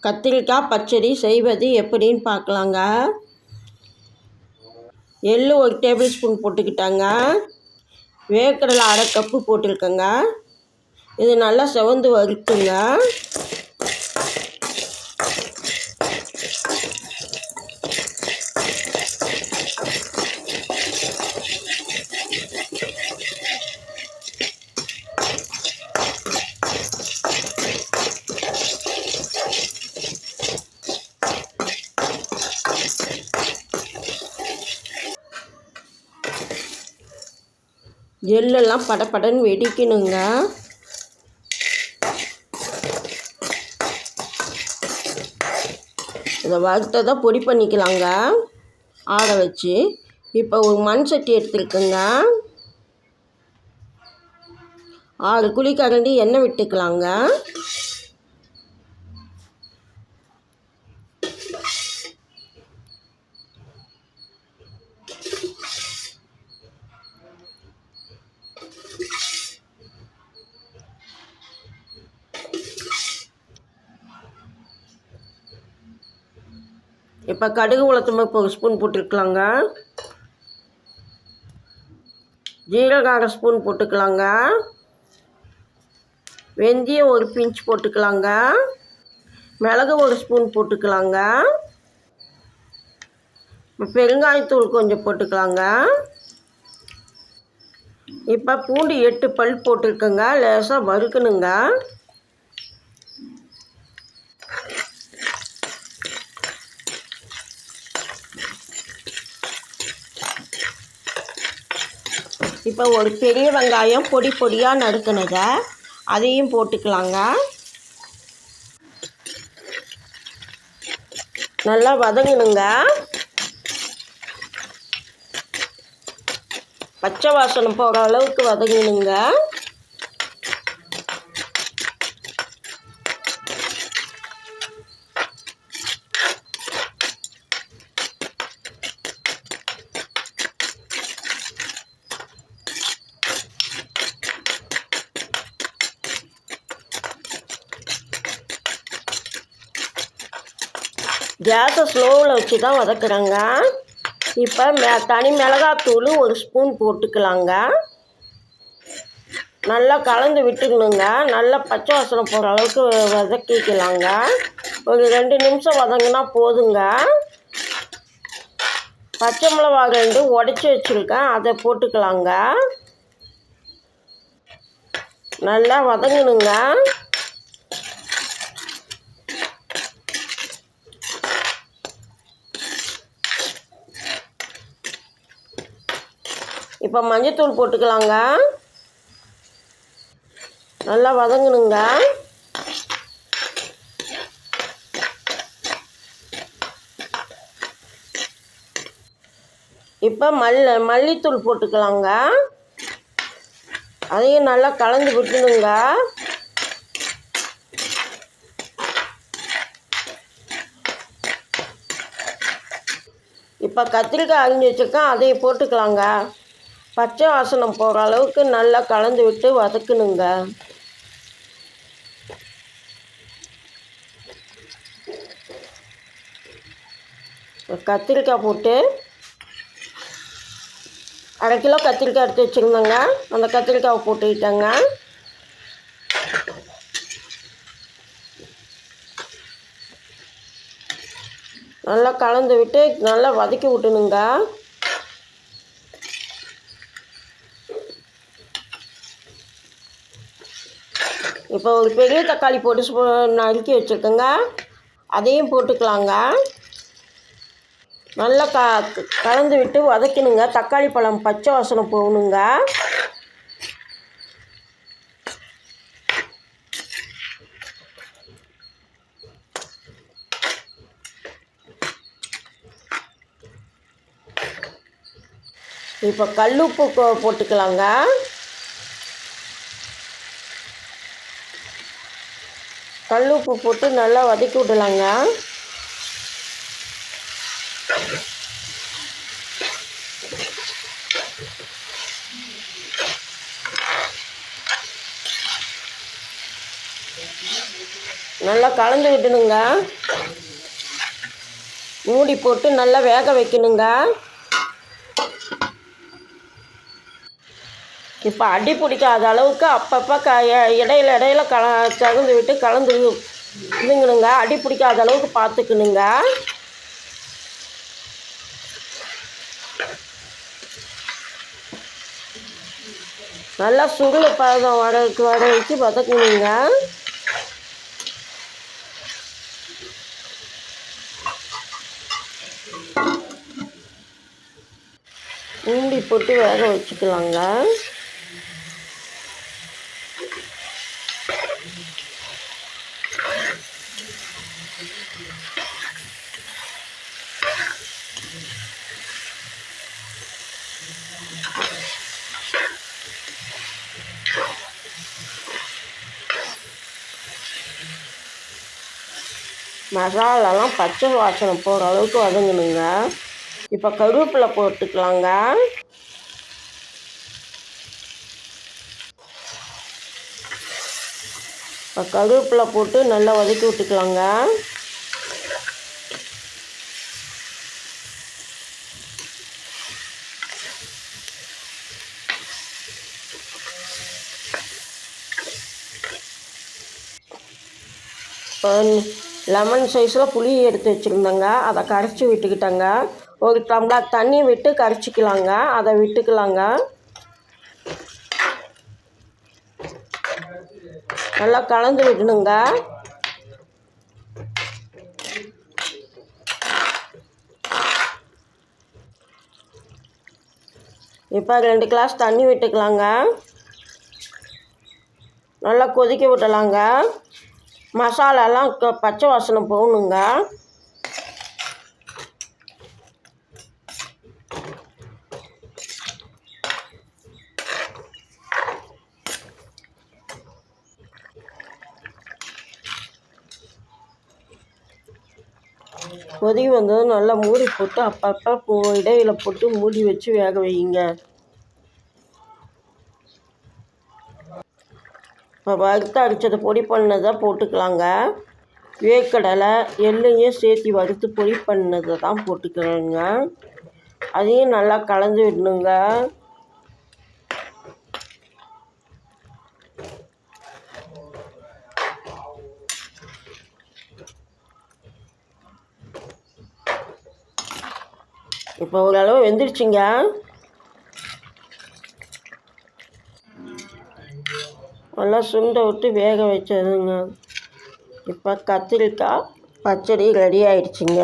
கத்திரிக்காய் பச்சடி செய்வது எப்படின்னு பார்க்கலாங்க. எள்ளு 1 டேபிள் ஸ்பூன் போட்டுக்கிட்டாங்க. வேர்க்கடலை 1/2 கப்பு போட்டிருக்கேங்க. இது நல்லா செவந்து வறுத்துங்க. எள்ளெல்லாம் படப்படன்னு வெடிக்கணுங்க. இதை வறுத்ததை பொடி பண்ணிக்கலாங்க ஆற வச்சு. இப்போ ஒரு மண் சட்டி எடுத்துருக்குங்க. 6 குழிக்கரண்டி எண்ணெய் விட்டுக்கலாங்க. இப்போ கடுகு உளுத்தம்பருப்பு 1 ஸ்பூன் போட்டுருக்கலாங்க. ஜீரகம் 1/2 ஸ்பூன் போட்டுக்கலாங்க. வெந்தயம் 1 பிஞ்ச் போட்டுக்கலாங்க. மிளகு 1 ஸ்பூன் போட்டுக்கலாங்க. பெருங்காயத்தூள் கொஞ்சம் போட்டுக்கலாங்க. இப்போ பூண்டு 8 பல் போட்டுருக்கேங்க. லேசாக வறுக்கணுங்க. இப்போ ஒரு பெரிய வெங்காயம் பொடி பொடியாக நறுக்குனதை அதையும் போட்டுக்கலாங்க. நல்லா வதங்கணுங்க. பச்சை வாசனை போகிற அளவுக்கு வதங்கணுங்க. கேஸை ஸ்லோவில் வச்சு தான் வதக்குறேங்க. இப்போ தனி மிளகாத்தூள் 1 ஸ்பூன் போட்டுக்கலாங்க. நல்லா கலந்து விட்டுக்கணுங்க. நல்லா பச்சை வாசனை போகிற அளவுக்கு வதக்கிக்கலாங்க. ஒரு 2 நிமிஷம் வதங்கினா போதுங்க. பச்சை மிளகா 2 உடச்சி வச்சுருக்கேன், அதை போட்டுக்கலாங்க. நல்லா வதங்கணுங்க. இப்போ மஞ்சத்தூள் போட்டுக்கலாங்க. நல்லா வதங்கணுங்க. இப்போ மல்லித்தூள் போட்டுக்கலாங்க. அதையும் நல்லா கலந்து விட்டுணுங்க. இப்போ கத்திரிக்காய் அரிஞ்சு வச்சுருக்கேன், அதையும் போட்டுக்கலாங்க. பச்சை வாசனை போகிற அளவுக்கு நல்லா கலந்து விட்டு வதக்கணுங்க. கத்திரிக்காய் போட்டு 1/2 கிலோ கத்திரிக்காய் எடுத்து வச்சுருந்தேங்க. அந்த கத்திரிக்காயை போட்டுக்கிட்டேங்க. நல்லா கலந்து விட்டு நல்லா வதக்கி விட்டணுங்க. இப்போ ஒரு பெரிய தக்காளி போட்டு நறுக்கி வச்சுருக்கேங்க, அதையும் போட்டுக்கலாங்க. நல்லா கலந்து விட்டு வதக்கணுங்க. தக்காளி பழம் பச்சை வாசனை போகணுங்க. இப்போ கல்லுப்பு போட்டுக்கலாங்க. கல்லுப்பு போட்டு நல்லா வதக்கி விடலாங்க. நல்லா கலந்து விடணுங்க. மூடி போட்டு நல்லா வேக வைக்கணுங்க. இப்போ அடி பிடிக்காத அளவுக்கு அப்பப்போ இடையில தகுந்து விட்டு கலந்து இதுங்கணுங்க. அடி பிடிக்காத அளவுக்கு பார்த்துக்கணுங்க. நல்லா சுருளை பதம் வர வச்சு வதக்கணுங்க. மூடி போட்டு வேக வச்சுக்கலாங்க. மசாலாலாம் பச்சை வாசனை போகிற அளவுக்கு வதங்கணுங்க. இப்போ கருவேப்பிலை போட்டுக்கலாங்க. இப்போ கருவேப்பிலை போட்டு நல்லா வதக்கி விட்டுக்கலாங்க. இப்போ லெமன் சைஸில் புளி எடுத்து வச்சுருந்தேங்க. அதை கரைச்சி விட்டுக்கிட்டேங்க. ஒரு டம்ளர் தண்ணி விட்டு கரைச்சிக்கலாங்க. அதை விட்டுக்கலாங்க. நல்லா கலந்து விடணுங்க. இப்போ 2 கிளாஸ் தண்ணி விட்டுக்கலாங்க. நல்லா கொதிக்க விடலாங்க. மசாலாலாம் பச்சை வாசனை போகணுங்க. கொதிக்க வந்ததும் நல்லா மூடி போட்டு அப்பப்போ இடையில போட்டு மூடி வச்சு வேக வைங்க. இப்போ வறுத்து அடித்ததை பொடி பண்ணதை போட்டுக்கலாங்க. வேர்க்கடலை எள்ளையும் சேர்த்து வறுத்து பொடி பண்ணதை தான் போட்டுக்கிறேங்க. அதையும் நல்லா கலந்து விடணுங்க. இப்போ ஓரளவு வெந்துருச்சுங்க. நல்லா சுண்டை விட்டு வேக வச்சதுங்க. இப்போ கத்திரிக்காய் பச்சடி ரெடி ஆயிடுச்சுங்க.